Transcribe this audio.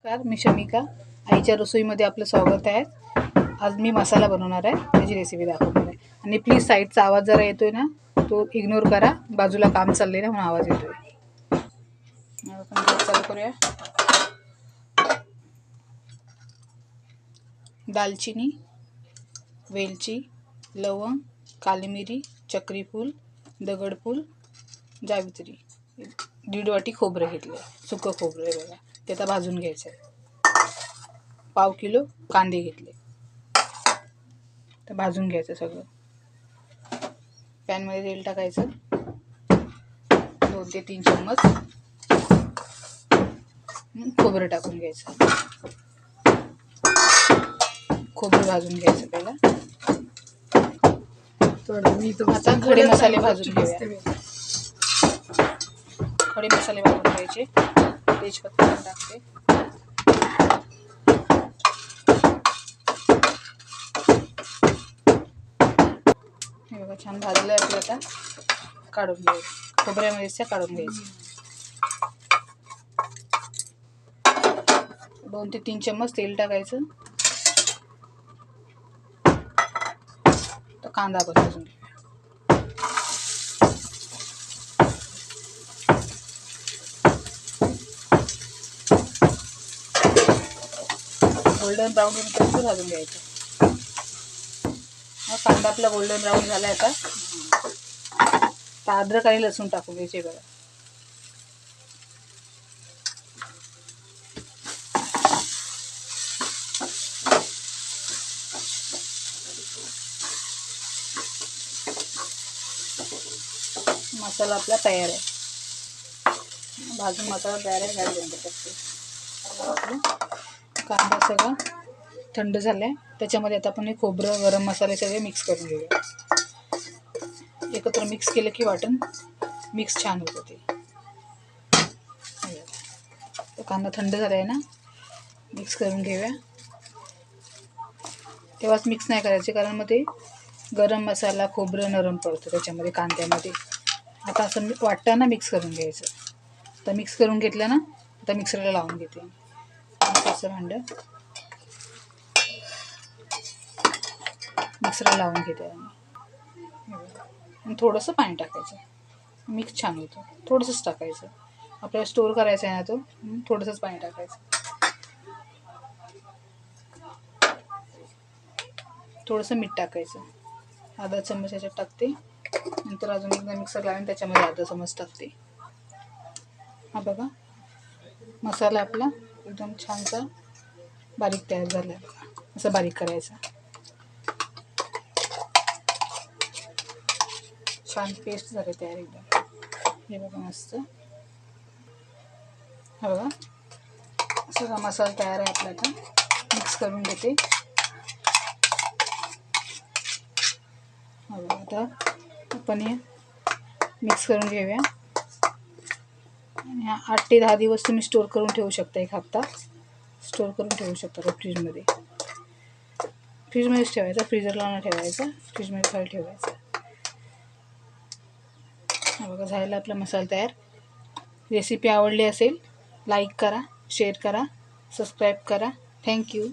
नमस्कार, मी शमिका. आईच्या रसोईमध्ये आपलं स्वागत आहे. आज मी मसाला बनवणार आहे, त्याची रेसिपी दाखवणार आहे. आणि प्लीज साईडचा आवाज जरा येतोय ना, तो इग्नोर करा. बाजूला काम चाललंय ना, म्हणून आवाज येतोय. आपण गॅस चालू करूया. दालचिनी, वेलची, लवंग, काली मिरी, चक्रीफूल, दगडफूल, जावित्री, 1.5 वाटी खोबरं घेतलं. सुकं खोबरं आहे बघा, ते आता भाजून घ्यायचं आहे. 1/2 किलो कांदे घेतले, तर भाजून घ्यायचं सगळं. पॅनमध्ये तेल टाकायचं, 2 ते 3 चम्मच. खोबरं टाकून घ्यायचं, खोबरं भाजून घ्यायचं पहिला. आता खडे मसाले भाजून घेऊया. खडे मसाले भाजून घ्यायचे. तेजपत्ता टाकते. हे बघा, छान भाजलं आहे आपलं. आता काढून घ्यायचं, खोबऱ्यामध्ये काढून घ्यायचं. 2 ते 3 चम्मच तेल टाकायचं. तर कांदा पण भाजून घ्या. गोल्डन ब्राऊन होईपर्यंत भाजून घ्यायचं. हा कांदा आपला गोल्डन ब्राऊन झाला आहे. आता अद्रक आणि लसूण टाकून घ्यायचे बघा. मसाला आपला तयार आहे. भाजून मसाला तयार आहे. गॅस बंद करते. कांदा सगळा थंड झालाय. त्याच्यामध्ये आता आपण हे खोबरं, गरम मसाले सगळे मिक्स करून घेऊया. एकत्र मिक्स केलं की वाटण मिक्स छान होतं ते. कांदा थंड झालाय ना, मिक्स करून घेऊया. तेव्हाच मिक्स नाही करायचे, कारण मग ते गरम मसाला खोबरं नरम पडतं त्याच्यामध्ये, कांद्यामध्ये. आता असं वाटतं ना, मिक्स करून घ्यायचं. तर मिक्स करून घेतलं ना, आता मिक्सरला लावून घेते. असं भांडं मिक्सरला लावून घेते. आणि थोडंसं पाणी टाकायचं, मिक्स छान होतं. थोडंसंच टाकायचं, आपल्याला स्टोअर करायचं आहे ना, तो थोडंसंच पाणी टाकायचं. थोडंसं मीठ टाकायचं, अर्धा चम्मच याच्यात टाकते. नंतर अजून एकदा मिक्सर लावून त्याच्यामध्ये अर्धा चम्मच टाकते. हा बघा, मसाला आपला एकदम छानसा बारीक तयार झाला आहे बघा. असं बारीक करायचा, छान पेस्ट झाली तयार एकदम. हे बघा मस्त. हा बघा, सगळा मसाला तयार आहे आपला. आता मिक्स करून घेते. हा बघा, आता आपण हे मिक्स करून घेऊया. 8 ते 10 दिवस तुम्ही स्टोअर करून ठेवू शकता. 1 हप्ता स्टोअर करून ठेवू शकता फ्रीजमध्ये. फ्रीजमध्येच ठेवायचा, फ्रीजरला न ठेवायचा, फ्रीजमध्ये खाली ठेवायचा. हा बघा, झालेला आपला मसाला तयार. रेसिपी आवडली असेल, लाईक करा, शेअर करा, सबस्क्राईब करा. थँक्यू.